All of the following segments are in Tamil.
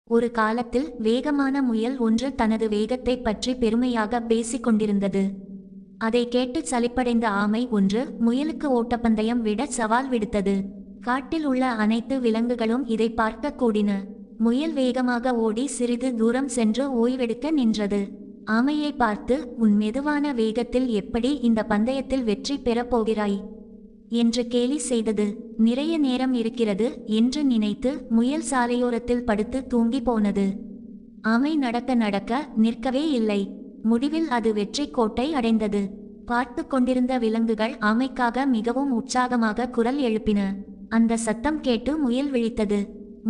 ஒரு காலத்தில் வேகமான முயல் ஒன்று தனது வேகத்தை பற்றி பெருமையாக பேசிக் கொண்டிருந்தது. அதை கேட்டு சலிப்படைந்த ஆமை ஒன்று முயலுக்கு ஓட்டப்பந்தயம் விட சவால் விடுத்தது. காட்டில் உள்ள அனைத்து விலங்குகளும் இதை பார்க்க கூடின. முயல் வேகமாக ஓடி சிறிது தூரம் சென்று ஓய்வெடுக்க நின்றது. ஆமையை பார்த்து, உன் மெதுவான வேகத்தில் எப்படி இந்த பந்தயத்தில் வெற்றி பெறப் போகிறாய் என்று கேலி செய்தது. நிறைய நேரம் இருக்கிறது என்று நினைத்து முயல் சாலையோரத்தில் படுத்து தூங்கி போனது. ஆமை நடக்க நடக்க நிற்கவே இல்லை. முடிவில் அது வெற்றி கோட்டை அடைந்தது. பார்த்து கொண்டிருந்த விலங்குகள் ஆமைக்காக மிகவும் உற்சாகமாக குரல் எழுப்பின. அந்த சத்தம் கேட்டு முயல் விழித்தது.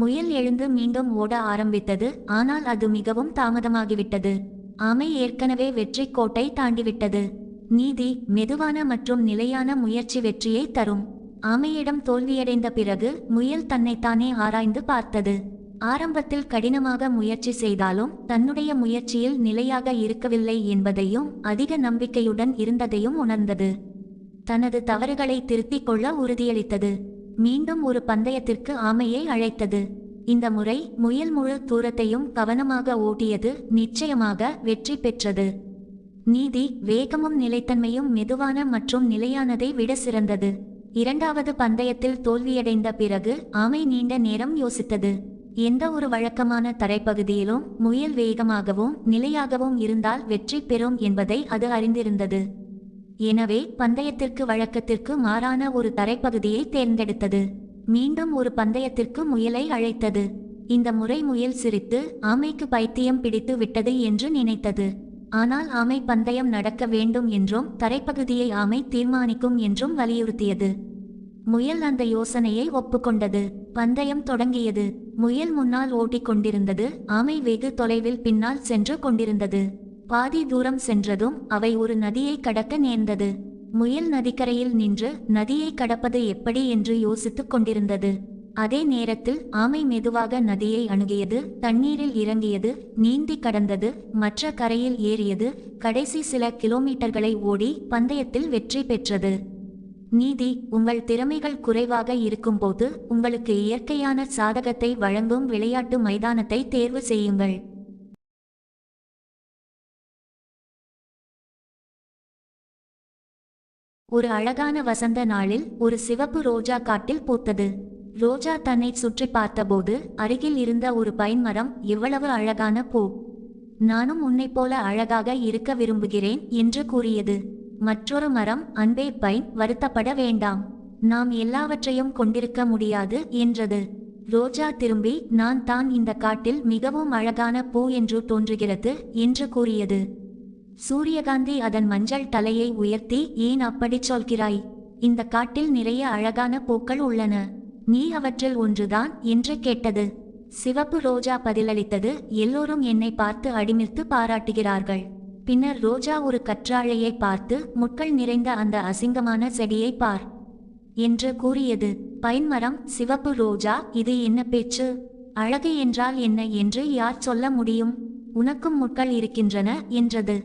முயல் எழுந்து மீண்டும் ஓட ஆரம்பித்தது. ஆனால் அது மிகவும் தாமதமாகிவிட்டது. ஆமை ஏற்கனவே வெற்றி கோட்டை தாண்டிவிட்டது. நீதி: மெதுவான மற்றும் நிலையான முயற்சி வெற்றியை தரும். ஆமையிடம் தோல்வியடைந்த பிறகு முயல் தன்னைத்தானே ஆராய்ந்து பார்த்தது. ஆரம்பத்தில் கடினமாக முயற்சி செய்தாலும் தன்னுடைய முயற்சியில் நிலையாக இருக்கவில்லை என்பதையும் அதிக நம்பிக்கையுடன் இருந்ததையும் உணர்ந்தது. தனது தவறுகளை திருத்திக் கொள்ள உறுதியளித்தது. மீண்டும் ஒரு பந்தயத்திற்கு ஆமையை அழைத்தது. இந்த முறை முயல் முழு தூரத்தையும் கவனமாக ஓட்டியது. நிச்சயமாக வெற்றி பெற்றது. நீதி: வேகமும் நிலைத்தன்மையும் மெதுவான மற்றும் நிலையானதை விட சிறந்தது. இரண்டாவது பந்தயத்தில் தோல்வியடைந்த பிறகு ஆமை நீண்ட நேரம் யோசித்தது. எந்த ஒரு வழக்கமான தரைப்பகுதியிலும் முயல் வேகமாகவும் நிலையாகவும் இருந்தால் வெற்றி பெறும் என்பதை அது அறிந்திருந்தது. எனவே பந்தயத்திற்கு வழக்கத்திற்கு மாறான ஒரு தரைப்பகுதியை தேர்ந்தெடுத்தது. மீண்டும் ஒரு பந்தயத்திற்கு முயலை அழைத்தது. இந்த முறை முயல் சிரித்து, ஆமைக்கு பைத்தியம் பிடித்து விட்டது என்று நினைத்தது. ஆனால் ஆமை பந்தயம் நடக்க வேண்டும் என்றும் தரைப்பகுதியை ஆமை தீர்மானிக்கும் என்றும் வலியுறுத்தியது. முயல் அந்த யோசனையை ஒப்புக்கொண்டது. பந்தயம் தொடங்கியது. முயல் முன்னால் ஓட்டிக்கொண்டிருந்தது. ஆமை வெகு தொலைவில் பின்னால் சென்று கொண்டிருந்தது. பாதி தூரம் சென்றதும் அவை ஒரு நதியை கடக்க நேர்ந்தது. முயல் நதிக்கரையில் நின்று நதியை கடப்பது எப்படி என்று யோசித்துக் கொண்டிருந்தது. அதே நேரத்தில் ஆமை மெதுவாக நதியை அணுகியது. தண்ணீரில் இறங்கியது. நீந்தி கடந்தது. மற்ற கரையில் ஏறியது. கடைசி சில கிலோமீட்டர்களை ஓடி பந்தயத்தில் வெற்றி பெற்றது. நீதி: உங்கள் திறமைகள் குறைவாக இருக்கும்போது உங்களுக்கு இயற்கையான சாதகத்தை வழங்கும் விளையாட்டு மைதானத்தை தேர்வு செய்யுங்கள். ஒரு அழகான வசந்த நாளில் ஒரு சிவப்பு ரோஜா காட்டில் பூத்தது. ரோஜா தன்னை சுற்றி பார்த்தபோது அருகில் இருந்த ஒரு பைன் மரம், எவ்வளவு அழகான பூ! நானும் உன்னைப் போல அழகாக இருக்க விரும்புகிறேன் என்று கூறியது. மற்றொரு மரம், அன்பே பைன், வருத்தப்பட வேண்டாம், நாம் எல்லாவற்றையும் கொண்டிருக்க முடியாது என்றது. ரோஜா திரும்பி, நான் தான் இந்த காட்டில் மிகவும் அழகான பூ என்று தோன்றுகிறது என்று கூறியது. சூரியகாந்தி அதன் மஞ்சள் தலையை உயர்த்தி, ஏன் அப்படிச் சொல்கிறாய்? இந்த காட்டில் நிறைய அழகான பூக்கள் உள்ளன. நீ அவற்றில் ஒன்றுதான் என்று கேட்டது. சிவப்பு ரோஜா பதிலளித்தது, எல்லோரும் என்னை பார்த்து அடிமிர்த்து பாராட்டுகிறார்கள். பின்னர் ரோஜா ஒரு கற்றாழையை பார்த்து, முட்கள் நிறைந்த அந்த அசிங்கமான செடியை பார் என்று கூறியது. பைன் மரம், சிவப்பு ரோஜா, இது என்ன பேச்சு? அழகு என்றால் என்ன என்று யார் சொல்ல முடியும்? உனக்கும் முட்கள் இருக்கின்றன என்றது.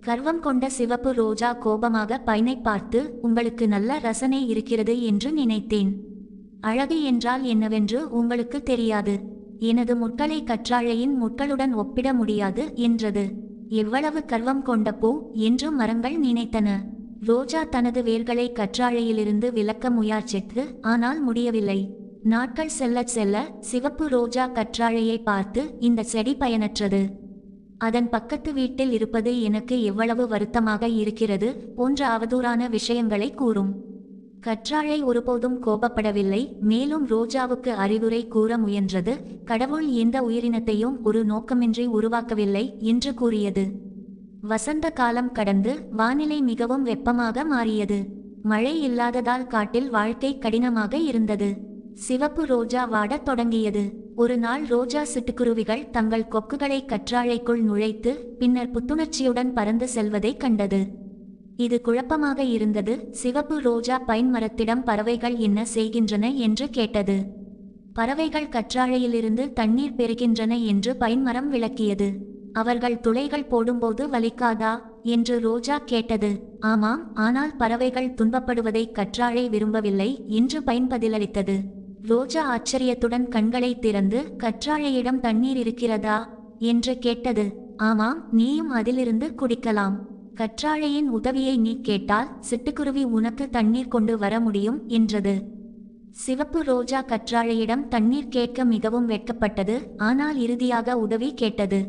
கர்வம் கொண்ட சிவப்பு ரோஜா கோபமாக பைனை பார்த்து, உங்களுக்கு நல்ல ரசனை இருக்கிறது என்று நினைத்தேன். அழகு என்றால் என்னவென்று உங்களுக்கு தெரியாது. எனது முட்களை கற்றாழையின் முட்களுடன் ஒப்பிட முடியாது என்றது. எவ்வளவு கர்வம் கொண்ட பூ என்று மரங்கள் நினைத்தன. ரோஜா தனது வேர்களை கற்றாழையிலிருந்து விலக்க முயற்சித்தது. ஆனால் முடியவில்லை. நாட்கள் செல்லச் செல்ல சிவப்பு ரோஜா கற்றாழையை பார்த்து, இந்த செடி பயனற்றது. அதன் பக்கத்து வீட்டில் இருப்பது எனக்கு எவ்வளவு வருத்தமாக இருக்கிறது போன்ற அவதூறான விஷயங்களை கூறும். கற்றாழை ஒருபோதும் கோபப்படவில்லை. மேலும் ரோஜாவுக்கு அறிவுரை கூற முயன்றது. கடவுள் எந்த உயிரினத்தையும் ஒரு நோக்கமின்றி உருவாக்கவில்லை என்று கூறியது. வசந்த காலம் கடந்து வானிலை மிகவும் வெப்பமாக மாறியது. மழை இல்லாததால் காட்டில் வாழ்க்கை கடினமாக இருந்தது. சிவப்பு ரோஜா வாடத் தொடங்கியது. ஒரு நாள் ரோஜா சிட்டுக்குருவிகள் தங்கள் கொக்குகளை கற்றாழைக்குள் நுழைத்து பின்னர் புத்துணர்ச்சியுடன் பறந்து செல்வதை கண்டது. இது குழப்பமாக இருந்தது. சிவப்பு ரோஜா பைன் மரத்திடம் பறவைகள் என்ன செய்கின்றன என்று கேட்டது. பறவைகள் கற்றாழையிலிருந்து தண்ணீர் பெறுகின்றன என்று பைன் மரம் விளக்கியது. அவர்கள் துளைகள் போடும்போது வலிக்காதா என்று ரோஜா கேட்டது. ஆமாம், ஆனால் பறவைகள் துன்பப்படுவதை கற்றாழை விரும்பவில்லை என்று பைன் பதிலளித்தது. ரோஜா ஆச்சரியத்துடன் கண்களை திறந்து, கற்றாழையிடம் தண்ணீர் இருக்கிறதா என்று கேட்டது. ஆமாம், நீயும் அதிலிருந்து குடிக்கலாம். கற்றாழையின் உதவியை நீ கேட்டால் சிட்டுக்குருவி உனக்கு தண்ணீர் கொண்டு வர முடியும் என்றது. சிவப்பு ரோஜா கற்றாழையிடம் தண்ணீர் கேட்க மிகவும் வெட்கப்பட்டது. ஆனால் இறுதியாக உதவி கேட்டது.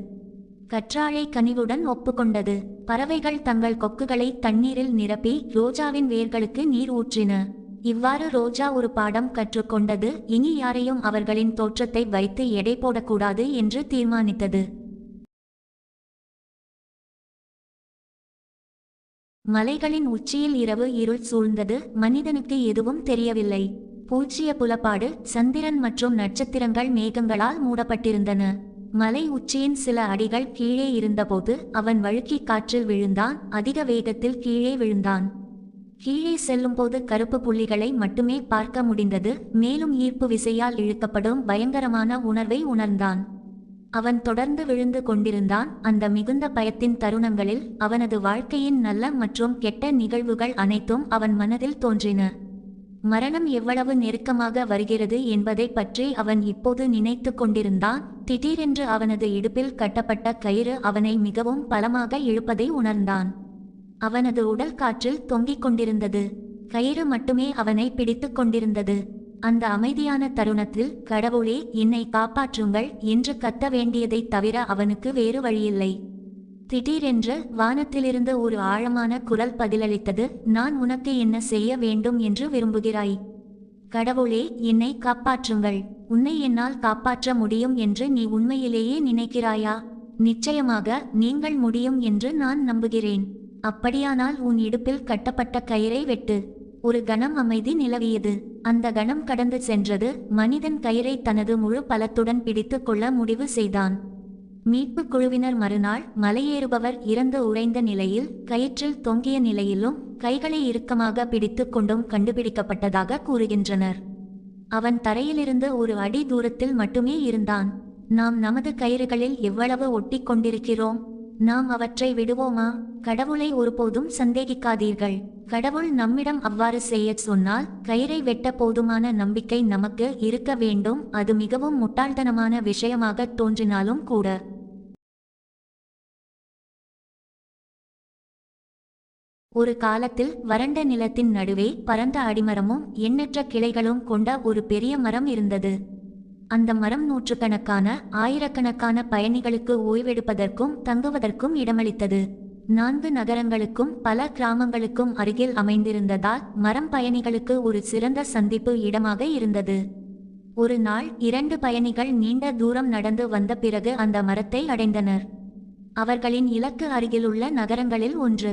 கற்றாழை கனிவுடன் ஒப்புக்கொண்டது. பறவைகள் தங்கள் கொக்குகளை தண்ணீரில் நிரப்பி ரோஜாவின் வேர்களுக்கு நீர் ஊற்றின. இவ்வாறு ரோஜா ஒரு பாடம் கற்றுக்கொண்டது. இனி யாரையும் அவர்களின் தோற்றத்தை வைத்து எடை போடக்கூடாது என்று தீர்மானித்தது. மலைகளின் உச்சியில் இரவு இருள் சூழ்ந்தது. மனிதனுக்கு எதுவும் தெரியவில்லை. பூச்சிய புலப்பாடு, சந்திரன் மற்றும் நட்சத்திரங்கள் மேகங்களால் மூடப்பட்டிருந்தன. மலை உச்சியின் சில அடிகள் கீழே இருந்தபோது அவன் வழுக்கி காற்றில் விழுந்தான். அதிக வேகத்தில் கீழே விழுந்தான். கீழே செல்லும்போது கருப்பு புள்ளிகளை மட்டுமே பார்க்க முடிந்தது. மேலும் ஈர்ப்பு விசையால் இழுக்கப்படும் பயங்கரமான உணர்வை உணர்ந்தான். அவன் தொடர்ந்து விழுந்து கொண்டிருந்தான். அந்த மிகுந்த பயத்தின் தருணங்களில் அவனது வாழ்க்கையின் நல்ல மற்றும் கெட்ட நிகழ்வுகள் அனைத்தும் அவன் மனதில் தோன்றின. மரணம் எவ்வளவு நெருக்கமாக வருகிறது என்பதை பற்றி அவன் இப்போது நினைத்து கொண்டிருந்தான். திடீரென்று அவனது இடுப்பில் கட்டப்பட்ட கயிறு அவனை மிகவும் பலமாக இழுப்பதை உணர்ந்தான். அவனது உடல் காற்றில் தொங்கிக் கொண்டிருந்தது. கயிறு மட்டுமே அவனை பிடித்து கொண்டிருந்தது. அந்த அமைதியான தருணத்தில், கடவுளே, என்னை காப்பாற்றுங்கள் என்று கத்த வேண்டியதைத் தவிர அவனுக்கு வேறு வழியில்லை. திடீரென்று வானத்திலிருந்து ஒரு ஆழமான குரல் பதிலளித்தது. நான் உனக்கு என்ன செய்ய வேண்டும் என்று விரும்புகிறாய்? கடவுளே, என்னை காப்பாற்றுங்கள். உன்னை என்னால் காப்பாற்ற முடியும் என்று நீ உண்மையிலேயே நினைக்கிறாயா? நிச்சயமாக நீங்கள் முடியும் என்று நான் நம்புகிறேன். அப்படியானால் உன் இடுப்பில் கட்டப்பட்ட கயிறை வெட்டு. ஒரு கணம் அமைதி நிலவியது. அந்த கணம் கடந்து சென்றது. மனிதன் கயிறை தனது முழு பலத்துடன் பிடித்து கொள்ள முடிவு செய்தான். மீட்பு குழுவினர் மறுநாள் மலையேறுபவர் இறந்து உறைந்த நிலையில், கயிற்றில் தொங்கிய நிலையிலும் கைகளை இறுக்கமாக பிடித்து கொண்டும் கண்டுபிடிக்கப்பட்டதாக கூறுகின்றனர். அவன் தரையிலிருந்து ஒரு அடி தூரத்தில் மட்டுமே இருந்தான். நாம் நமது கயிறுகளில் எவ்வளவு ஒட்டி கொண்டிருக்கிறோம்? நாம் அவற்றை விடுவோமா? கடவுளை ஒருபோதும் சந்தேகிக்காதீர்கள். கடவுள் நம்மிடம் அவ்வாறு செய்யச் சொன்னால் கயிறை வெட்ட போதுமான நம்பிக்கை நமக்கு இருக்க வேண்டும். அது மிகவும் முட்டாள்தனமான விஷயமாக தோன்றினாலும் கூட. ஒரு காலத்தில் வறண்ட நிலத்தின் நடுவே பரந்த அடிமரமும் எண்ணற்ற கிளைகளும் கொண்ட ஒரு பெரிய மரம் இருந்தது. அந்த மரம் நூற்றுக்கணக்கான, ஆயிரக்கணக்கான பயணிகளுக்கு ஓய்வெடுப்பதற்கும் தங்குவதற்கும் இடமளித்தது. 4 நகரங்களுக்கும் பல கிராமங்களுக்கும் அருகில் அமைந்திருந்ததால் மரம் பயணிகளுக்கு ஒரு சிறந்த சந்திப்பு இடமாக இருந்தது. ஒரு நாள் 2 பயணிகள் நீண்ட தூரம் நடந்து வந்த பிறகு அந்த மரத்தை அடைந்தனர். அவர்களின் இலக்கு அருகிலுள்ள நகரங்களில் ஒன்று.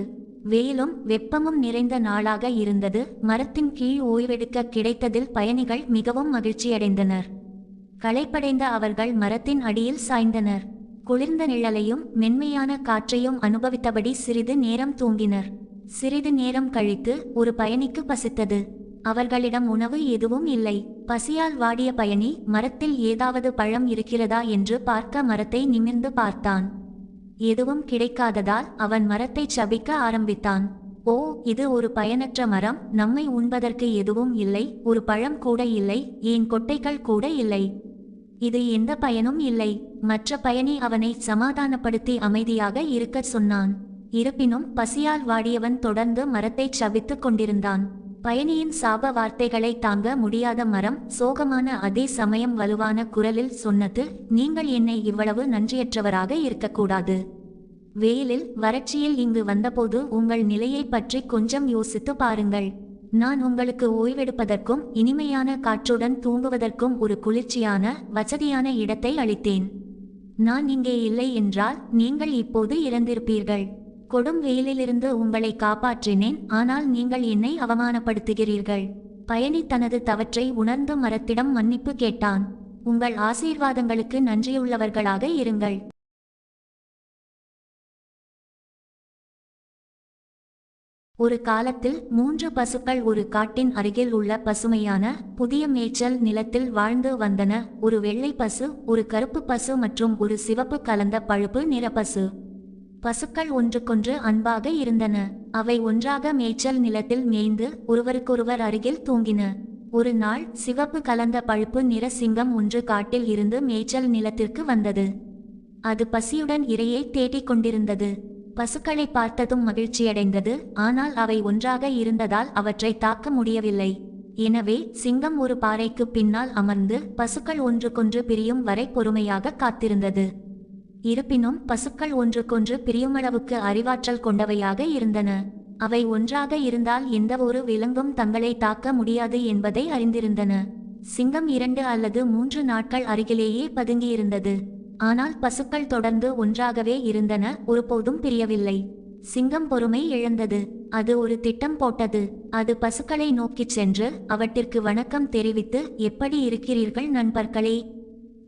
வெயிலும் வெப்பமும் நிறைந்த நாளாக இருந்தது. மரத்தின் கீழ் ஓய்வெடுக்க கிடைத்ததில் பயணிகள் மிகவும் மகிழ்ச்சியடைந்தனர். களைப்படைந்த அவர்கள் மரத்தின் அடியில் சாய்ந்தனர். குளிர்ந்த நிழலையும் மென்மையான காற்றையும் அனுபவித்தபடி சிறிது நேரம் தூங்கினர். சிறிது நேரம் கழித்து ஒரு பயணிக்கு பசித்தது. அவர்களிடம் உணவு எதுவும் இல்லை. பசியால் வாடிய பயணி மரத்தில் ஏதாவது பழம் இருக்கிறதா என்று பார்க்க மரத்தை நிமிர்ந்து பார்த்தான். எதுவும் கிடைக்காததால் அவன் மரத்தை சபிக்க ஆரம்பித்தான். ஓ, இது ஒரு பயனற்ற மரம். நம்மை உண்பதற்கு எதுவும் இல்லை. ஒரு பழம் கூட இல்லை. ஏன் கொட்டைகள் கூட இல்லை. இது எந்த பயனும் இல்லை. மற்ற பயணி அவனை சமாதானப்படுத்தி அமைதியாக இருக்கச் சொன்னான். இருப்பினும் பசியால் வாடியவன் தொடர்ந்து மரத்தை சபித்துக் கொண்டிருந்தான். பயணியின் சாப வார்த்தைகளை தாங்க முடியாத மரம் சோகமான அதே சமயம் வலுவான குரலில் சொன்னது, நீங்கள் என்னை இவ்வளவு நன்றியற்றவராக இருக்கக்கூடாது. வெயிலில் வறட்சியில் இங்கு வந்தபோது உங்கள் நிலையை பற்றி கொஞ்சம் யோசித்து பாருங்கள். நான் உங்களுக்கு ஓய்வெடுப்பதற்கும் இனிமையான காற்றுடன் தூங்குவதற்கும் ஒரு குளிர்ச்சியான, வசதியான இடத்தை அளித்தேன். நான் இங்கே இல்லை என்றால் நீங்கள் இப்போது இறந்திருப்பீர்கள். கொடும் வெயிலிலிருந்து உங்களை காப்பாற்றினேன், ஆனால் நீங்கள் என்னை அவமானப்படுத்துகிறீர்கள். பயணி தனது தவற்றை உணர்ந்து மரத்திடம் மன்னிப்பு கேட்டான். உங்கள் ஆசீர்வாதங்களுக்கு நன்றியுள்ளவர்களாக இருங்கள். ஒரு காலத்தில் 3 பசுக்கள் ஒரு காட்டின் அருகில் உள்ள பசுமையான புதிய மேய்ச்சல் நிலத்தில் வாழ்ந்து வந்தன. ஒரு வெள்ளை பசு, ஒரு கருப்பு பசு மற்றும் ஒரு சிவப்பு கலந்த பழுப்பு நிற பசு. பசுக்கள் ஒன்றுக்கொன்று அன்பாக இருந்தன. அவை ஒன்றாக மேய்ச்சல் நிலத்தில் மேய்ந்து ஒருவருக்கொருவர் அருகில் தூங்கின. ஒரு நாள் சிவப்பு கலந்த பழுப்பு நிற சிங்கம் ஒன்று காட்டில் இருந்து மேய்ச்சல் நிலத்திற்கு வந்தது. அது பசியுடன் இரையை தேடிக் கொண்டிருந்தது. பசுக்களை பார்த்ததும் மகிழ்ச்சியடைந்தது. ஆனால் அவை ஒன்றாக இருந்ததால் அவற்றை தாக்க முடியவில்லை. எனவே சிங்கம் ஒரு பாறைக்கு பின்னால் அமர்ந்து பசுக்கள் ஒன்றுக்கொன்று பிரியும் வரை பொறுமையாக காத்திருந்தது. இருப்பினும் பசுக்கள் ஒன்றுக்கொன்று பிரியுமளவுக்கு அறிவாற்றல் கொண்டவையாக இருந்தன. அவை ஒன்றாக இருந்தால் எந்த ஒரு விலங்கும் தங்களை தாக்க முடியாது என்பதை அறிந்திருந்தன. சிங்கம் 2 அல்லது 3 நாட்கள் அருகிலேயே பதுங்கியிருந்தது. ஆனால் பசுக்கள் தொடர்ந்து ஒன்றாகவே இருந்தன, ஒருபோதும் பிரியவில்லை. சிங்கம் பொறுமை இழந்தது. அது ஒரு திட்டம் போட்டது. அது பசுக்களை நோக்கிச் சென்று அவற்றிற்கு வணக்கம் தெரிவித்து, எப்படி இருக்கிறீர்கள் நண்பர்களே?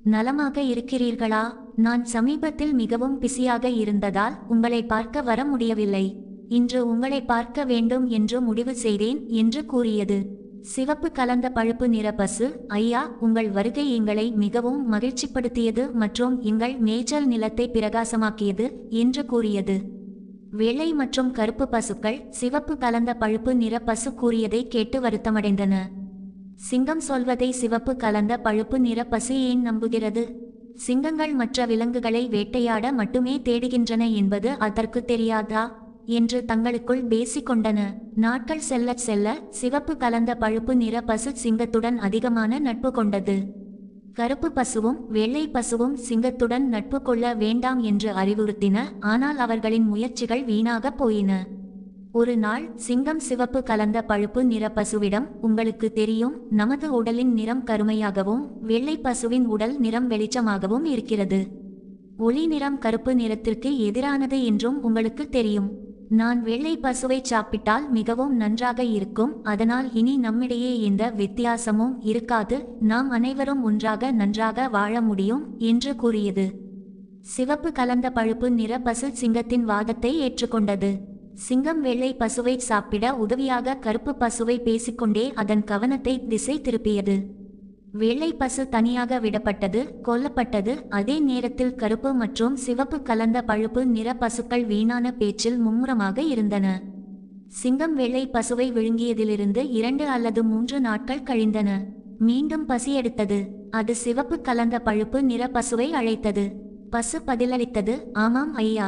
நலமாக இருக்கிறீர்களா? நான் சமீபத்தில் மிகவும் பிஸியாக இருந்ததால் உங்களை பார்க்க வர முடியவில்லை. இன்று உங்களை பார்க்க வேண்டும் என்று முடிவு செய்தேன் என்று கூறியது. சிவப்பு கலந்த பழுப்பு நிற பசு, ஐயா, உங்கள் வருகை எங்களை மிகவும் மகிழ்ச்சிப்படுத்தியது மற்றும் எங்கள் மேய்ச்சல் நிலத்தை பிரகாசமாக்கியது என்று கூறியது. வெள்ளை மற்றும் கருப்பு பசுக்கள் சிவப்பு கலந்த பழுப்பு நிற பசு கூறியதை கேட்டு வருத்தமடைந்தன. சிங்கம் சொல்வதை சிவப்பு கலந்த பழுப்பு நிற பசு ஏன் நம்புகிறது? சிங்கங்கள் மற்ற விலங்குகளை வேட்டையாட மட்டுமே தேடுகின்றன என்பது அதற்கு தெரியாதா என்று தங்களுக்குள் பேசிக்கொண்டன. நாட்கள் செல்ல செல்ல சிவப்பு கலந்த பழுப்பு நிற பசு சிங்கத்துடன் அதிகமான நட்பு கொண்டது. கருப்பு பசுவும் வெள்ளை பசுவும் சிங்கத்துடன் நட்பு கொள்ள வேண்டாம் என்று அறிவுறுத்தின. ஆனால் அவர்களின் முயற்சிகள் வீணாக போயின. ஒரு நாள் சிங்கம் சிவப்பு கலந்த பழுப்பு நிற பசுவிடம், உங்களுக்கு தெரியும், நமது உடலின் நிறம் கருமையாகவும் வெள்ளை பசுவின் உடல் நிறம் வெளிச்சமாகவும் இருக்கிறது. ஒளி நிறம் கருப்பு நிறத்திற்கு எதிரானது என்றும் உங்களுக்கு தெரியும். நான் வெள்ளை பசுவை சாப்பிட்டால் மிகவும் நன்றாக இருக்கும். அதனால் இனி நம்மிடையே எந்த வித்தியாசமும் இருக்காது. நாம் அனைவரும் ஒன்றாக நன்றாக வாழ முடியும் என்று கூறியது. சிவப்பு கலந்த பழுப்பு நிற பசு சிங்கத்தின் வாதத்தை ஏற்றுக்கொண்டது. சிங்கம் வெள்ளை பசுவை சாப்பிட உதவியாக கருப்பு பசுவை பேசிக்கொண்டே அதன் கவனத்தை திசை திருப்பியது. வெள்ளை பசு தனியாக விடப்பட்டது, கொல்லப்பட்டது. அதே நேரத்தில் கருப்பு மற்றும் சிவப்பு கலந்த பழுப்பு நிற பசுக்கள் வீணான பேச்சில் மும்முரமாக இருந்தன. சிங்கம் வெள்ளை பசுவை விழுங்கியதிலிருந்து 2 அல்லது 3 நாட்கள் கழிந்தன. மீண்டும் பசி எடுத்தது. அது சிவப்பு கலந்த பழுப்பு நிற பசுவை அழைத்தது. பசு பதிலளித்தது, ஆமாம் ஐயா.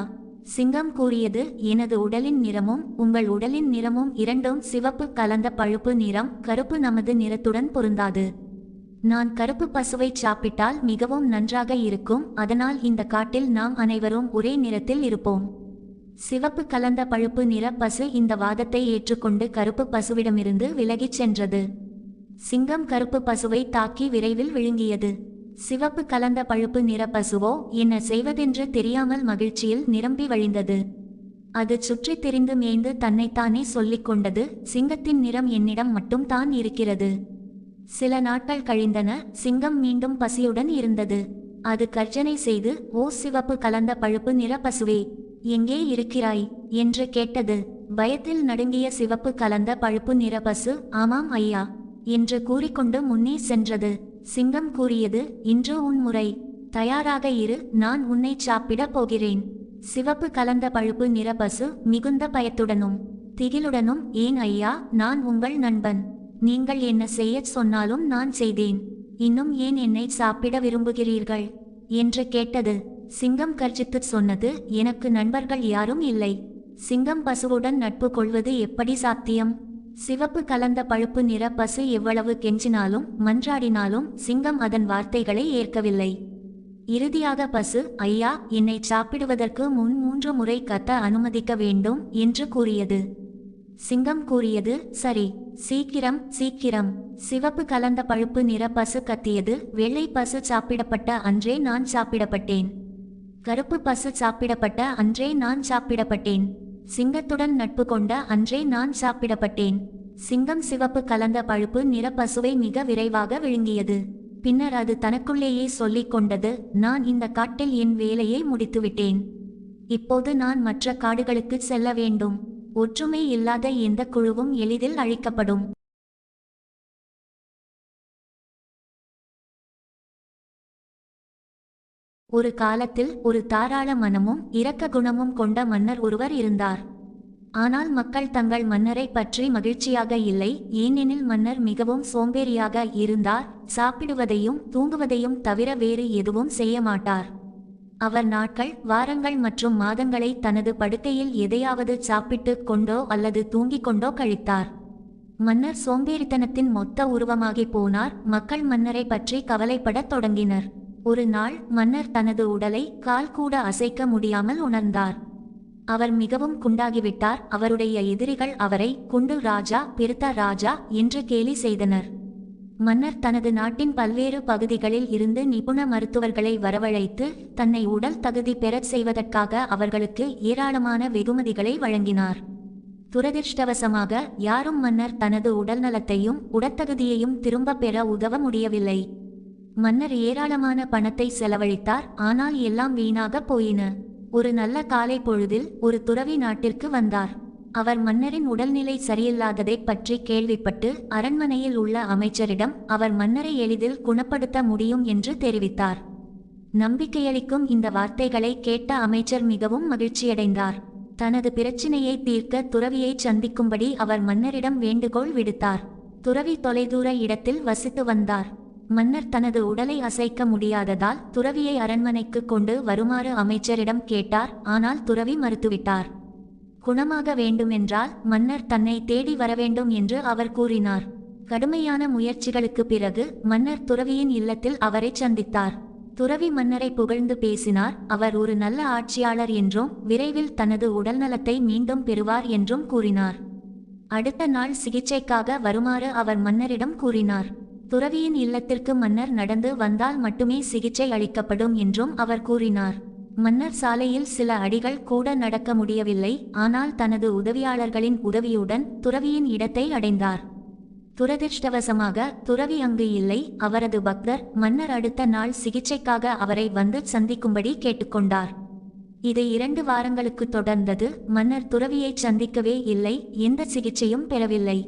சிங்கம் கூறியது, எனது உடலின் நிறமும் உங்கள் உடலின் நிறமும் இரண்டும் சிவப்பு கலந்த பழுப்பு நிறம். கருப்பு நமது நிறத்துடன் பொருந்தாது. நான் கருப்பு பசுவை சாப்பிட்டால் மிகவும் நன்றாக இருக்கும். அதனால் இந்த காட்டில் நாம் அனைவரும் ஒரே நிறத்தில் இருப்போம். சிவப்பு கலந்த பழுப்பு நிற பசு இந்த வாதத்தை ஏற்றுக்கொண்டு கருப்பு பசுவிடமிருந்து விலகிச் சென்றது. சிங்கம் கருப்பு பசுவை தாக்கி விரைவில் விழுங்கியது. சிவப்பு கலந்த பழுப்பு நிற பசுவோ என்ன செய்வதென்று தெரியாமல் மகிழ்ச்சியில் நிரம்பி வழிந்தது. அது சுற்றி திரிந்து மேய்ந்து தன்னைத்தானே சொல்லிக் கொண்டது, சிங்கத்தின் நிறம் என்னிடம் மட்டும் தான் இருக்கிறது. சில நாட்கள் கழிந்தன. சிங்கம் மீண்டும் பசியுடன் இருந்தது. அது கர்ஜனை செய்து, ஓ சிவப்பு கலந்த பழுப்பு நிற பசுவே, எங்கே இருக்கிறாய் என்று கேட்டது. பயத்தில் நடுங்கிய சிவப்பு கலந்த பழுப்பு நிற பசு, ஆமாம் ஐயா என்று கூறிக்கொண்டு முன்னே சென்றது. சிங்கம் கூறியது, இன்று உன் முறை. தயாராக இரு, நான் உன்னை சாப்பிடப் போகிறேன். சிவப்பு கலந்த பழுப்பு நிற பசு மிகுந்த பயத்துடனும் திகிலுடனும், ஏன் ஐயா, நான் உங்கள் நண்பன். நீங்கள் என்ன செய்யச் சொன்னாலும் நான் செய்தேன். இன்னும் ஏன் என்னை சாப்பிட விரும்புகிறீர்கள் என்று கேட்டது. சிங்கம் கர்ஜித்து சொன்னது, எனக்கு நண்பர்கள் யாரும் இல்லை. சிங்கம் பசுவுடன் நட்பு கொள்வது எப்படி சாத்தியம்? சிவப்பு கலந்த பழுப்பு நிற பசு எவ்வளவு கெஞ்சினாலும் மன்றாடினாலும் சிங்கம் அதன் வார்த்தைகளை ஏற்கவில்லை. இறுதியாக பசு, ஐயா, என்னை சாப்பிடுவதற்கு முன் 3 முறை கத்த அனுமதிக்க வேண்டும் என்று கூறியது. சிங்கம் கூறியது, சரி, சீக்கிரம் சீக்கிரம். சிவப்பு கலந்த பழுப்பு நிற பசு கத்தியது, வெள்ளை பசு சாப்பிடப்பட்ட அன்றே நான் சாப்பிடப்பட்டேன். கருப்பு பசு சாப்பிடப்பட்ட அன்றே நான் சாப்பிடப்பட்டேன். சிங்கத்துடன் நட்பு கொண்ட அன்றே நான் சாப்பிடப்பட்டேன். சிங்கம் சிவப்பு கலந்த பழுப்பு நிற பசுவை மிக விரைவாக விழுங்கியது. பின்னர் அது தனக்குள்ளேயே சொல்லிக் கொண்டது, நான் இந்த காட்டில் என் வேலையை முடித்துவிட்டேன். இப்போது நான் மற்ற காடுகளுக்கு செல்ல வேண்டும். ஒற்றுமை இல்லாத எந்த குழுவும் எளிதில் அழிக்கப்படும். ஒரு காலத்தில் ஒரு தாராள மனமும் இரக்க குணமும் கொண்ட மன்னர் ஒருவர் இருந்தார். ஆனால் மக்கள் தங்கள் மன்னரை பற்றி மகிழ்ச்சியாக இல்லை, ஏனெனில் மன்னர் மிகவும் சோம்பேறியாக இருந்தார். சாப்பிடுவதையும் தூங்குவதையும் தவிர வேறு எதுவும் செய்ய மாட்டார். அவர் நாட்கள், வாரங்கள் மற்றும் மாதங்களை தனது படுக்கையில் எதையாவது சாப்பிட்டு கொண்டோ அல்லது தூங்கிக் கொண்டோ கழித்தார். மன்னர் சோம்பேறித்தனத்தின் மொத்த உருவமாகி போனார். மக்கள் மன்னரை பற்றி கவலைப்படத் தொடங்கினர். ஒரு நாள் மன்னர் தனது உடலை கால் கூட அசைக்க முடியாமல் உணர்ந்தார். அவர் மிகவும் குண்டாகிவிட்டார். அவருடைய எதிரிகள் அவரை குண்டு ராஜா, பெருத்த ராஜா என்று கேலி செய்தனர். மன்னர் தனது நாட்டின் பல்வேறு பகுதிகளில் இருந்து நிபுண மருத்துவர்களை வரவழைத்து தன்னை உடல் தகுதி பெறச் செய்வதற்காக அவர்களுக்கு ஏராளமான வெகுமதிகளை வழங்கினார். துரதிர்ஷ்டவசமாக யாரும் மன்னர் தனது உடல் நலத்தையும் உடற்தகுதியையும் திரும்ப பெற உதவ முடியவில்லை. மன்னர் ஏராளமான பணத்தை செலவழித்தார், ஆனால் எல்லாம் வீணாக போயின. ஒரு நல்ல காலை பொழுதில் ஒரு துறவி நாட்டிற்கு வந்தார். அவர் மன்னரின் உடல்நிலை சரியில்லாததை பற்றி கேள்விப்பட்டு அரண்மனையில் உள்ள அமைச்சரிடம் அவர் மன்னரை எளிதில் குணப்படுத்த முடியும் என்று தெரிவித்தார். நம்பிக்கையளிக்கும் இந்த வார்த்தைகளை கேட்ட அமைச்சர் மிகவும் மகிழ்ச்சியடைந்தார். தனது பிரச்சினையை தீர்க்க துறவியை சந்திக்கும்படி அவர் மன்னரிடம் வேண்டுகோள் விடுத்தார். துறவி தொலைதூர இடத்தில் வசித்து வந்தார். மன்னர் தனது உடலை அசைக்க முடியாததால் துறவியை அரண்மனைக்கு கொண்டு வருமாறு அமைச்சரிடம் கேட்டார். ஆனால் துறவி மறுத்துவிட்டார். குணமாக வேண்டுமென்றால் மன்னர் தன்னை தேடி வரவேண்டும் என்று அவர் கூறினார். கடுமையான முயற்சிகளுக்கு பிறகு மன்னர் துறவியின் இல்லத்தில் அவரை சந்தித்தார். துறவி மன்னரை புகழ்ந்து பேசினார். அவர் ஒரு நல்ல ஆட்சியாளர் என்றும் விரைவில் தனது உடல்நலத்தை மீண்டும் பெறுவார் என்றும் கூறினார். அடுத்த நாள் சிகிச்சைக்காக வருமாறு அவர் மன்னரிடம் கூறினார். துறவியின் இல்லத்திற்கு மன்னர் நடந்து வந்தால் மட்டுமே சிகிச்சை அளிக்கப்படும் என்றும் அவர் கூறினார். மன்னர் சாலையில் சில அடிகள் கூட நடக்க முடியவில்லை. ஆனால் தனது உதவியாளர்களின் உதவியுடன் துறவியின் இடத்தை அடைந்தார். துரதிர்ஷ்டவசமாக துறவி அங்கு இல்லை. அவரது பக்தர் மன்னர் அடுத்த நாள் சிகிச்சைக்காக அவரை வந்து சந்திக்கும்படி கேட்டுக்கொண்டார். இது 2 வாரங்களுக்கு தொடர்ந்தது. மன்னர் துறவியை சந்திக்கவே இல்லை, எந்த சிகிச்சையும் பெறவில்லை.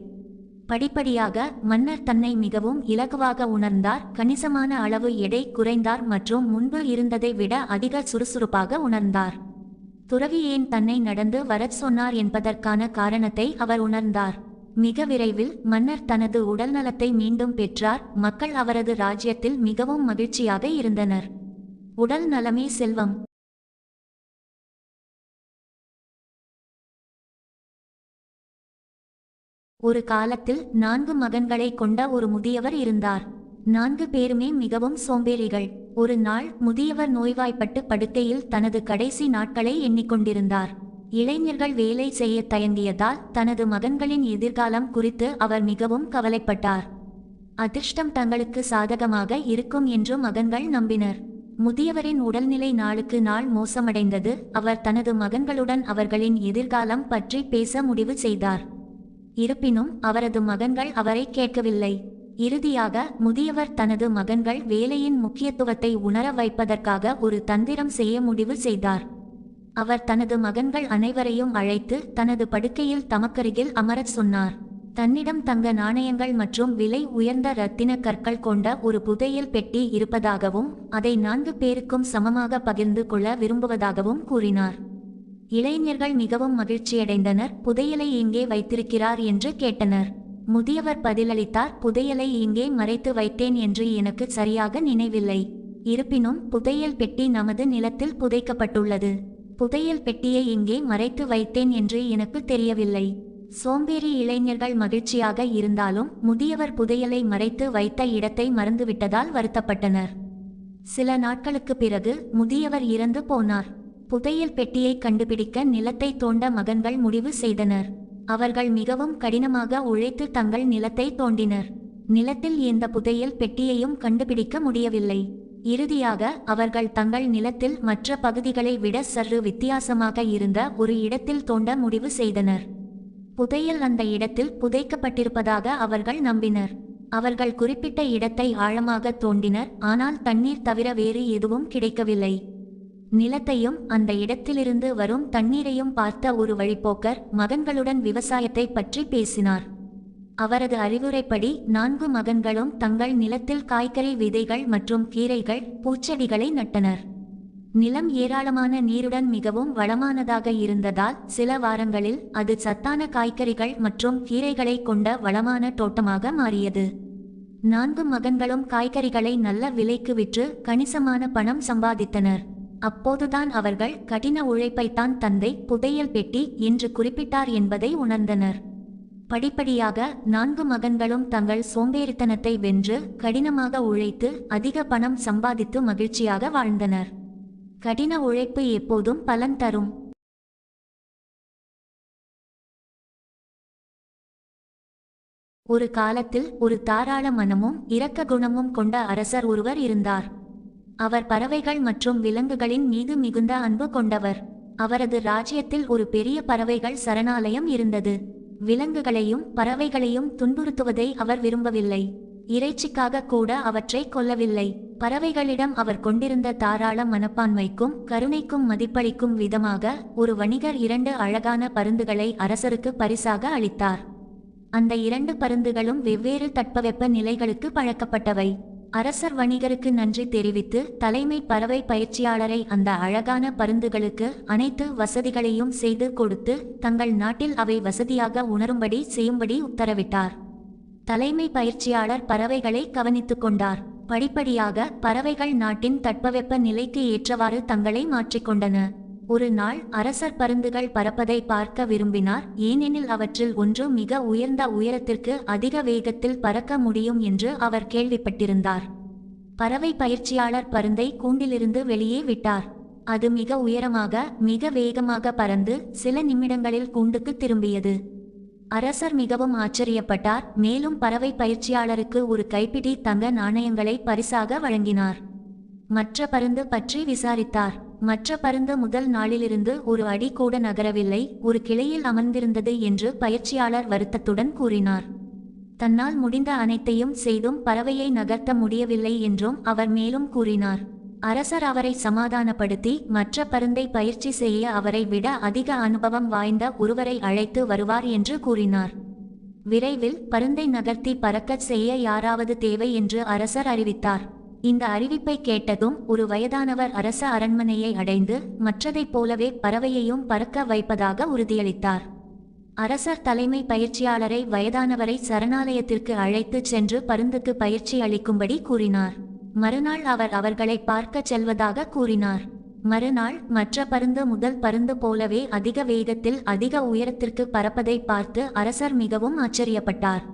படிப்படியாக மன்னர் தன்னை மிகவும் இலகுவாக உணர்ந்தார். கணிசமான அளவு எடை குறைந்தார் மற்றும் முன்பு இருந்ததை விட அதிக சுறுசுறுப்பாக உணர்ந்தார். துறவி ஏன் தன்னை நடந்து வரச் சொன்னார் என்பதற்கான காரணத்தை அவர் உணர்ந்தார். மிக விரைவில் மன்னர் தனது உடல்நலத்தை மீண்டும் பெற்றார். மக்கள் அவரது ராஜ்யத்தில் மிகவும் மகிழ்ச்சியாக இருந்தனர். உடல் நலமே செல்வம். ஒரு காலத்தில் 4 மகன்களை கொண்ட ஒரு முதியவர் இருந்தார். 4 பேருமே மிகவும் சோம்பேறிகள். ஒரு நாள் முதியவர் நோய்வாய்ப்பட்டு படுக்கையில் தனது கடைசி நாட்களை எண்ணிக்கொண்டிருந்தார். இளைஞர்கள் வேலை செய்ய தயங்கியதால் தனது மகன்களின் எதிர்காலம் குறித்து அவர் மிகவும் கவலைப்பட்டார். அதிர்ஷ்டம் தங்களுக்கு சாதகமாக இருக்கும் என்று மகன்கள் நம்பினர். முதியவரின் உடல்நிலை நாளுக்கு நாள் மோசமடைந்தது. அவர் தனது மகன்களுடன் அவர்களின் எதிர்காலம் பற்றி பேச முடிவு செய்தார். இருப்பினும் அவரது மகன்கள் அவரை கேட்கவில்லை. இறுதியாக முதியவர் தனது மகன்கள் வேலையின் முக்கியத்துவத்தை உணர வைப்பதற்காக ஒரு தந்திரம் செய்ய முடிவு செய்தார். அவர் தனது மகன்கள் அனைவரையும் அழைத்து தனது படுக்கையில் தமக்கருகில் அமரச் சொன்னார். தன்னிடம் தங்க நாணயங்கள் மற்றும் விலை உயர்ந்த இரத்தின கற்கள் கொண்ட ஒரு புதையல் பெட்டி இருப்பதாகவும் அதை 4 பேருக்கும் சமமாக பகிர்ந்து கொள்ள விரும்புவதாகவும் கூறினார். இளைஞர்கள் மிகவும் மகிழ்ச்சியடைந்தனர். புதையலை எங்கே வைத்திருக்கிறார் என்று கேட்டனர். முதியவர் பதிலளித்தார், புதையலை இங்கே மறைத்து வைத்தேன் என்று எனக்கு சரியாக நினைவில்லை. இருப்பினும் புதையல் பெட்டி நமது நிலத்தில் புதைக்கப்பட்டுள்ளது. புதையல் பெட்டியை இங்கே மறைத்து வைத்தேன் என்று எனக்கு தெரியவில்லை. சோம்பேறி இளைஞர்கள் மகிழ்ச்சியாக இருந்தாலும் முதியவர் புதையலை மறைத்து வைத்த இடத்தை மறந்துவிட்டதால் வருத்தப்பட்டனர். சில நாட்களுக்கு பிறகு முதியவர் இறந்து போனார். புதையல் பெட்டியை கண்டுபிடிக்க நிலத்தை தோண்ட மகன்கள் முடிவு செய்தனர். அவர்கள் மிகவும் கடினமாக உழைத்து தங்கள் நிலத்தை தோண்டினர். நிலத்தில் எந்த புதையல் பெட்டியையும் கண்டுபிடிக்க முடியவில்லை. இறுதியாக அவர்கள் தங்கள் நிலத்தில் மற்ற பகுதிகளை விட சற்று வித்தியாசமாக இருந்த ஒரு இடத்தில் தோண்ட முடிவு செய்தனர். புதையல் அந்த இடத்தில் புதைக்கப்பட்டிருப்பதாக அவர்கள் நம்பினர். அவர்கள் குறிப்பிட்ட இடத்தை ஆழமாக தோண்டினர். ஆனால் தண்ணீர் தவிர வேறு எதுவும் கிடைக்கவில்லை. நிலத்தையும் அந்த இடத்திலிருந்து வரும் தண்ணீரையும் பார்த்த ஒரு வழிப்போக்கர் மகன்களுடன் விவசாயத்தை பற்றி பேசினார். அவரது அறிவுரைப்படி 4 மகன்களும் தங்கள் நிலத்தில் காய்கறி விதைகள் மற்றும் கீரைகள், பூச்செடிகளை நட்டனர். நிலம் ஏராளமான நீருடன் மிகவும் வளமானதாக இருந்ததால் சில வாரங்களில் அது சத்தான காய்கறிகள் மற்றும் கீரைகளை கொண்ட வளமான தோட்டமாக மாறியது. 4 மகன்களும் காய்கறிகளை நல்ல விலைக்கு விற்று கணிசமான பணம் சம்பாதித்தனர். அப்போதுதான் அவர்கள் கடின உழைப்பைத்தான் தந்தை புதையல் பெட்டி என்று குறிப்பிட்டார் என்பதை உணர்ந்தனர். படிப்படியாக 4 மகன்களும் தங்கள் சோம்பேறித்தனத்தை வென்று கடினமாக உழைத்து அதிக பணம் சம்பாதித்து மகிழ்ச்சியாக வாழ்ந்தனர். கடின உழைப்பு எப்போதும் பலன் தரும். ஒரு காலத்தில் ஒரு தாராள மனமும் இரக்க குணமும் கொண்ட அரசர் ஒருவர் இருந்தார். அவர் பறவைகள் மற்றும் விலங்குகளின் மீது மிகுந்த அன்பு கொண்டவர். அவரது ராஜ்யத்தில் ஒரு பெரிய பறவைகள் சரணாலயம் இருந்தது. விலங்குகளையும் பறவைகளையும் துன்புறுத்துவதை அவர் விரும்பவில்லை. இறைச்சிக்காக கூட அவற்றை கொல்லவில்லை. பறவைகளிடம் அவர் கொண்டிருந்த தாராள மனப்பான்மைக்கும் கருணைக்கும் மதிப்பளிக்கும் விதமாக ஒரு வணிகர் 2 அழகான பருந்துகளை அரசருக்கு பரிசாக அளித்தார். அந்த 2 பருந்துகளும் வெவ்வேறு தட்பவெப்ப நிலைகளுக்கு பழக்கப்பட்டவை. அரசர் வணிகருக்கு நன்றி தெரிவித்து தலைமை பறவை பயிற்சியாளரை அந்த அழகான பருந்துகளுக்கு அனைத்து வசதிகளையும் செய்து கொடுத்து தங்கள் நாட்டில் அவை வசதியாக உணரும்படி செய்யும்படி உத்தரவிட்டார். தலைமை பயிற்சியாளர் பறவைகளை கவனித்து கொண்டார். படிப்படியாக பறவைகள் நாட்டின் தட்பவெப்ப நிலைக்கு ஏற்றவாறு தங்களை மாற்றிக்கொண்டன. ஒரு நாள் அரசர் பருந்துகள் பறப்பதை பார்க்க விரும்பினார். ஏனெனில் அவற்றில் ஒன்று மிக உயர்ந்த உயரத்திற்கு அதிக வேகத்தில் பறக்க முடியும் என்று அவர் கேள்விப்பட்டிருந்தார். பறவை பயிற்சியாளர் பருந்தை கூண்டிலிருந்து வெளியே விட்டார். அது மிக உயரமாக மிக வேகமாக பறந்து சில நிமிடங்களில் கூண்டுக்கு திரும்பியது. அரசர் மிகவும் ஆச்சரியப்பட்டார். மேலும் பறவை பயிற்சியாளருக்கு ஒரு கைப்பிடி தங்க நாணயங்களை பரிசாக வழங்கினார். மற்ற பருந்து பற்றி விசாரித்தார். மற்ற பருந்து முதல் நாளிலிருந்து ஒரு அடி கூட நகரவில்லை, ஒரு கிளையில் அமர்ந்திருந்தது என்று பயிற்சியாளர் வருத்தத்துடன் கூறினார். தன்னால் முடிந்த அனைத்தையும் செய்தும் பறவையை நகர்த்த முடியவில்லை என்றும் அவர் மேலும் கூறினார். அரசர் அவரை சமாதானப்படுத்தி மற்ற பருந்தை பயிற்சி செய்ய அவரை விட அதிக அனுபவம் வாய்ந்த ஒருவரை அழைத்து வருவார் என்று கூறினார். விரைவில் பருந்தை நகர்த்தி பறக்கச் செய்ய யாராவது தேவை என்று அரசர் அறிவித்தார். இந்த அறிவிப்பை கேட்டதும் ஒரு வயதானவர் அரச அரண்மனையை அடைந்து மற்றதைப் போலவே பறவையையும் பறக்க வைப்பதாக உறுதியளித்தார். அரசர் தலைமை பயிற்சியாளரை வயதானவரை சரணாலயத்திற்கு அழைத்துச் சென்று பருந்துக்கு பயிற்சி அளிக்கும்படி கூறினார். மறுநாள் அவர் அவர்களை பார்க்கச் செல்வதாக கூறினார். மறுநாள் மற்ற பருந்து முதல் பருந்து போலவே அதிக வேகத்தில் அதிக உயரத்திற்கு பறப்பதை பார்த்து அரசர் மிகவும் ஆச்சரியப்பட்டார்.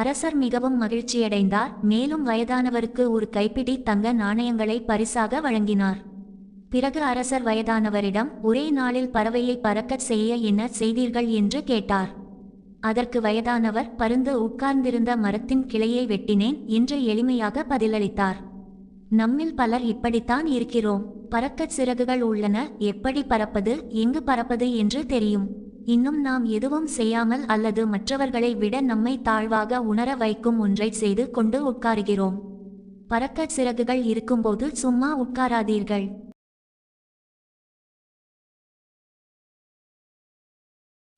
அரசர் மிகவும் மகிழ்ச்சியடைந்தார். மேலும் வயதானவருக்கு ஒரு கைப்பிடி தங்க நாணயங்களை பரிசாக வழங்கினார். பிறகு அரசர் வயதானவரிடம் ஒரே நாளில் பறவையை பறக்கச் செய்ய என்ன செய்தீர்கள் என்று கேட்டார். அதற்கு வயதானவர் பருந்து உட்கார்ந்திருந்த மரத்தின் கிளையை வெட்டினேன் என்று எளிமையாக பதிலளித்தார். நம்மில் பலர் இப்படித்தான் இருக்கிறோம். பறக்கச் சிறகுகள் உள்ளன, எப்படி பறப்பது எங்கு பறப்பது என்று தெரியும். இன்னும் நாம் எதுவும் செய்யாமல் அல்லது மற்றவர்களை விட நம்மை தாழ்வாக உணர வைக்கும் ஒன்றை செய்து கொண்டு உட்காருகிறோம். பறக்கச் சிறகுகள் இருக்கும்போது சும்மா உட்காராதீர்கள்.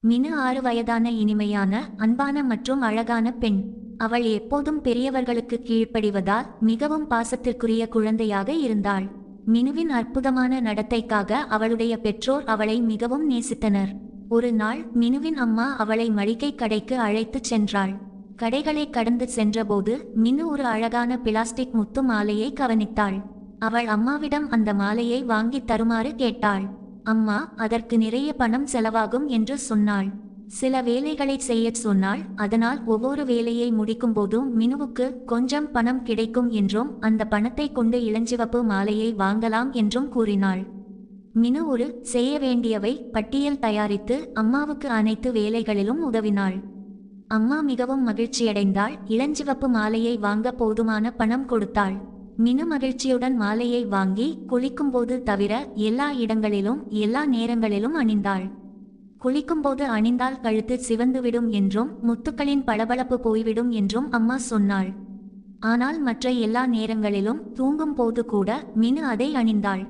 மினு 6 வயதான இனிமையான அன்பான மற்றும் அழகான பெண். அவள் எப்போதும் பெரியவர்களுக்கு கீழ்ப்படிவதால் மிகவும் பாசத்திற்குரிய குழந்தையாக இருந்தாள். மினுவின் அற்புதமான நடத்தைக்காக அவளுடைய பெற்றோர் அவளை மிகவும் நேசித்தனர். ஒரு நாள் மினுவின் அம்மா அவளை மளிகை கடைக்கு அழைத்துச் சென்றாள். கடைகளை கடந்து சென்றபோது மினு ஒரு அழகான பிளாஸ்டிக் முத்து மாலையை கவனித்தாள். அவள் அம்மாவிடம் அந்த மாலையை வாங்கி தருமாறு கேட்டாள். அம்மா அதற்கு நிறைய பணம் செலவாகும் என்று சொன்னாள். சில வேலைகளை செய்யச் சொன்னாள். அதனால் ஒவ்வொரு வேலையை முடிக்கும் போதும் மினுவுக்கு கொஞ்சம் பணம் கிடைக்கும் என்றும் அந்த பணத்தை கொண்டு இளஞ்சிவப்பு மாலையை வாங்கலாம் என்றும் கூறினாள். மினு ஒரு செய்ய வேண்டியவை பட்டியல் தயாரித்து அம்மாவுக்கு அனைத்து வேலைகளிலும் உதவினாள். அம்மா மிகவும் மகிழ்ச்சியடைந்தாள். இளஞ்சிவப்பு மாலையை வாங்க போதுமான பணம் கொடுத்தாள். மினு மகிழ்ச்சியுடன் மாலையை வாங்கி குளிக்கும்போது தவிர எல்லா இடங்களிலும் எல்லா நேரங்களிலும் அணிந்தாள். குளிக்கும்போது அணிந்தால் கழுத்து சிவந்துவிடும் என்றும் முத்துக்களின் பளபளப்பு போய்விடும் என்றும் அம்மா சொன்னாள். ஆனால் மற்ற எல்லா நேரங்களிலும் தூங்கும் போது கூட மினு அதை அணிந்தாள்.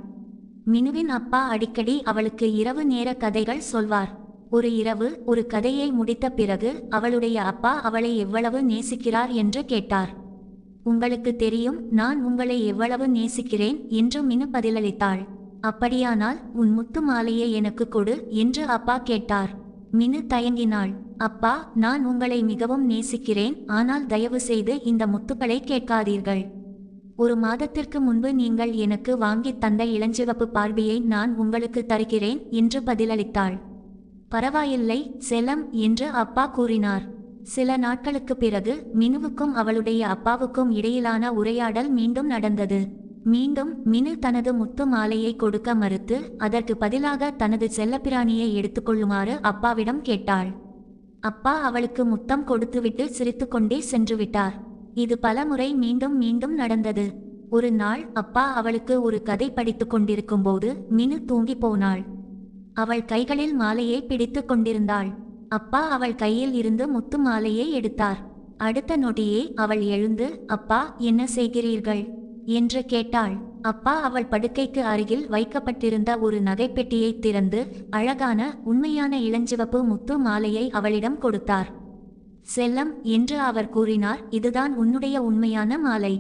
மினுவின் அப்பா அடிக்கடி அவளுக்கு இரவு நேர கதைகள் சொல்வார். ஒரு இரவு ஒரு கதையை முடித்த பிறகு அவளுடைய அப்பா அவளை எவ்வளவு நேசிக்கிறார் என்று கேட்டார். உங்களுக்கு தெரியும், நான் உங்களை எவ்வளவு நேசிக்கிறேன் என்று மினு பதிலளித்தாள். அப்படியானால் உன் முத்து மாலையை எனக்கு கொடு என்று அப்பா கேட்டார். மினு தயங்கினாள். அப்பா, நான் உங்களை மிகவும் நேசிக்கிறேன், ஆனால் தயவு செய்து இந்த முத்துக்களை கேட்காதீர்கள். 1 மாதத்திற்கு முன்பு நீங்கள் எனக்கு வாங்கித் தந்த இளஞ்சிவப்பு பார்பியை நான் உங்களுக்கு தருகிறேன் என்று பதிலளித்தாள். பரவாயில்லை செல்லம் என்று அப்பா கூறினார். சில நாட்களுக்கு பிறகு மினுவுக்கும் அவளுடைய அப்பாவுக்கும் இடையிலான உரையாடல் மீண்டும் நடந்தது. மீண்டும் மினு தனது முத்து மாலையை கொடுக்க மறுத்து அதற்கு பதிலாக தனது செல்லப்பிராணியை எடுத்துக்கொள்ளுமாறு அப்பாவிடம் கேட்டாள். அப்பா அவளுக்கு முத்தம் கொடுத்துவிட்டு சிரித்துக்கொண்டே சென்று விட்டார். இது பலமுறை மீண்டும் மீண்டும் நடந்தது. ஒரு நாள் அப்பா அவளுக்கு ஒரு கதை படித்து கொண்டிருக்கும்போது மினு தூங்கி போனாள். அவள் கைகளில் மாலையை பிடித்து கொண்டிருந்தாள். அப்பா அவள் கையில் இருந்து முத்து மாலையை எடுத்தார். அடுத்த நொடியே அவள் எழுந்து, அப்பா, என்ன செய்கிறீர்கள் என்று கேட்டாள். அப்பா அவள் படுக்கைக்கு அருகில் வைக்கப்பட்டிருந்த ஒரு நகைப்பெட்டியை திறந்து அழகான உண்மையான இளஞ்சிவப்பு முத்து மாலையை அவளிடம் கொடுத்தார். செல்லம் என்று அவர் கூறினார், இதுதான் உன்னுடைய உண்மையான மாலை.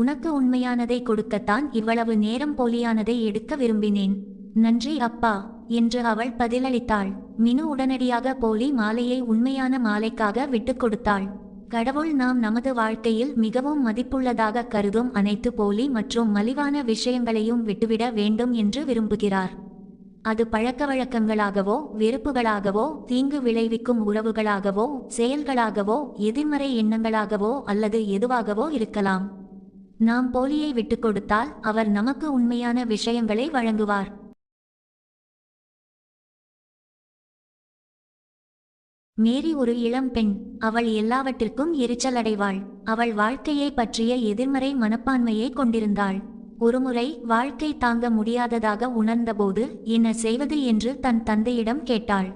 உனக்கு உண்மையானதை கொடுக்கத்தான் இவ்வளவு நேரம் போலியானதை எடுக்க விரும்பினேன். நன்றி அப்பா என்று அவள் பதிலளித்தாள். மினு உடனடியாக போலி மாலையை உண்மையான மாலைக்காக விட்டு கொடுத்தாள். கடவுள் நாம் நமது வாழ்க்கையில் மிகவும் மதிப்புள்ளதாக கருதும் அனைத்து போலி மற்றும் மலிவான விஷயங்களையும் விட்டுவிட வேண்டும் என்று விரும்புகிறார். அது பழக்கவழக்கங்களாகவோ வெறுப்புகளாகவோ தீங்கு விளைவிக்கும் உறவுகளாகவோ செயல்களாகவோ எதிர்மறை எண்ணங்களாகவோ அல்லது எதுவாகவோ இருக்கலாம். நாம் போலியை விட்டு கொடுத்தால் அவர் நமக்கு உண்மையான விஷயங்களை வழங்குவார். மேரி ஒரு இளம் பெண். அவள் எல்லாவற்றிற்கும் எரிச்சலடைவாள். அவள் வாழ்க்கையை பற்றிய எதிர்மறை மனப்பான்மையை கொண்டிருந்தாள். ஒருமுறை வாழ்க்கை தாங்க முடியாததாக உணர்ந்தபோது என்ன செய்வது என்று தன் தந்தையிடம் கேட்டாள்.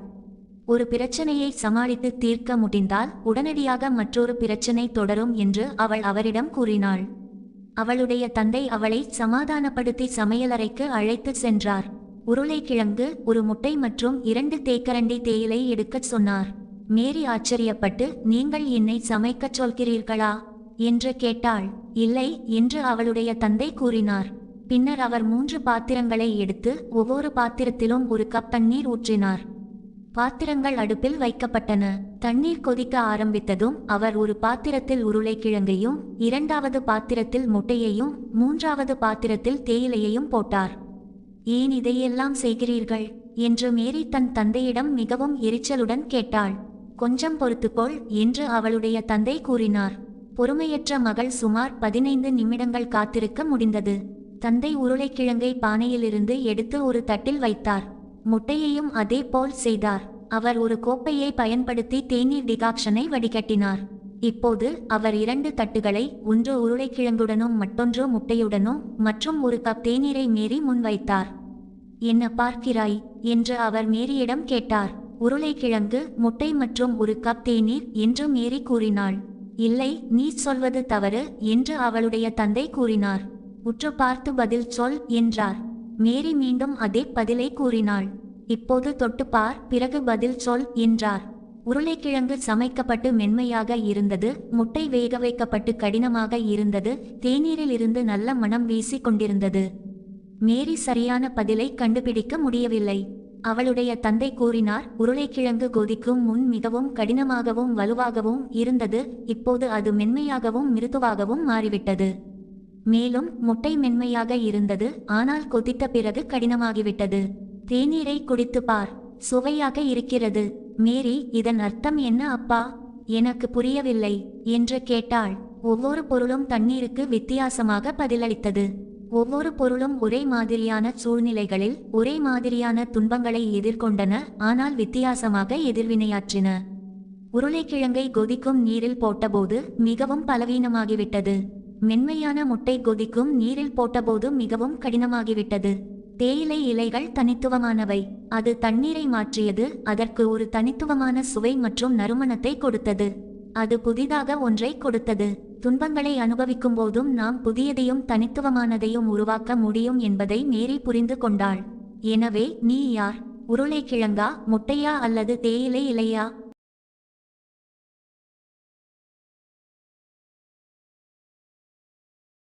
ஒரு பிரச்சனையை சமாளித்து தீர்க்க முடிந்தால் உடனடியாக மற்றொரு பிரச்சனை தொடரும் என்று அவள் அவரிடம் கூறினாள். அவளுடைய தந்தை அவளை சமாதானப்படுத்தி சமையலறைக்கு அழைத்து சென்றார். உருளைக்கிழங்கு, ஒரு முட்டை மற்றும் 2 தேக்கரண்டி தேயிலை எடுக்கச் சொன்னார். மேரி ஆச்சரியப்பட்டு, நீங்கள் என்னை சமைக்கச் சொல்கிறீர்களா என்று கேட்டாள். இல்லை என்று அவளுடைய தந்தை கூறினார். பின்னர் அவர் 3 பாத்திரங்களை எடுத்து ஒவ்வொரு பாத்திரத்திலும் 1 கப் தண்ணீர் ஊற்றினார். பாத்திரங்கள் அடுப்பில் வைக்கப்பட்டன. தண்ணீர் கொதிக்க ஆரம்பித்ததும் அவர் ஒரு பாத்திரத்தில் உருளைக்கிழங்கையும் 2வது பாத்திரத்தில் முட்டையையும் 3வது பாத்திரத்தில் தேயிலையையும் போட்டார். ஏன் இதையெல்லாம் செய்கிறீர்கள் என்று மேரி தன் தந்தையிடம் மிகவும் எரிச்சலுடன் கேட்டாள். கொஞ்சம் பொறுத்துக்கொள் என்று அவளுடைய தந்தை கூறினார். பொறுமையற்ற மகள் சுமார் 15 நிமிடங்கள் காத்திருக்க முடிந்தது. தந்தை உருளைக்கிழங்கை பானையிலிருந்து எடுத்து ஒரு தட்டில் வைத்தார். முட்டையையும் அதே போல் செய்தார். அவர் ஒரு கோப்பையை பயன்படுத்தி தேநீர் டிகாக்ஷனை வடிகட்டினார். இப்போது அவர் 2 தட்டுகளை, ஒன்று உருளைக்கிழங்குடனும் மற்றொன்று முட்டையுடனும் மற்றும் 1 கப் தேநீரை மேரி முன்வைத்தார். என்ன பார்க்கிறாய் என்று அவர் மேரியிடம் கேட்டார். உருளைக்கிழங்கு, முட்டை மற்றும் 1 கப் தேநீர் என்று மேரி கூறினாள். இல்லை, நீ சொல்வது தவறு என்று அவளுடைய தந்தை கூறினார். உற்று பார்த்து பதில் சொல் என்றார். மேரி மீண்டும் அதே பதிலை கூறினாள். இப்போது தொட்டுப்பார், பிறகு பதில் சொல் என்றார். உருளைக்கிழங்கு சமைக்கப்பட்டு மென்மையாக இருந்தது. முட்டை வேக வைக்கப்பட்டு கடினமாக இருந்தது. தேநீரில் இருந்து நல்ல மனம் வீசி கொண்டிருந்தது. மேரி சரியான பதிலை கண்டுபிடிக்க முடியவில்லை. அவளுடைய தந்தை கூறினார், உருளைக்கிழங்கு கொதிக்கும் முன் மிகவும் கடினமாகவும் வலுவாகவும் இருந்தது. இப்போது அது மென்மையாகவும் மிருதுவாகவும் மாறிவிட்டது. மேலும் முட்டை மென்மையாக இருந்தது, ஆனால் கொதித்த பிறகு கடினமாகிவிட்டது. தேநீரை குடித்து பார், சுவையாக இருக்கிறது. மேரி, இதன் அர்த்தம் என்ன அப்பா? எனக்கு புரியவில்லை என்று கேட்டாள். ஒவ்வொரு பொருளும் தண்ணீருக்கு வித்தியாசமாக பதிலளித்தது. ஒவ்வொரு பொருளும் ஒரே மாதிரியான சூழ்நிலைகளில் ஒரே மாதிரியான துன்பங்களை எதிர்கொண்டன, ஆனால் வித்தியாசமாக எதிர்வினையாற்றின. உருளைக்கிழங்கை கொதிக்கும் நீரில் போட்டபோது மிகவும் பலவீனமாகிவிட்டது. மென்மையான முட்டை கொதிக்கும் நீரில் போட்டபோது மிகவும் கடினமாகிவிட்டது. தேயிலை இலைகள் தனித்துவமானவை. அது தண்ணீரை மாற்றியது, அதற்கு ஒரு தனித்துவமான சுவை மற்றும் நறுமணத்தை கொடுத்தது. அது புதிதாக ஒன்றை கொடுத்தது. துன்பங்களை அனுபவிக்கும் போதும் நாம் புதியதையும் தனித்துவமானதையும் உருவாக்க முடியும் என்பதை மேரி புரிந்து கொண்டாள். எனவே நீ யார்? உருளைக்கிழங்கா, முட்டையா அல்லது தேயிலை இலையா?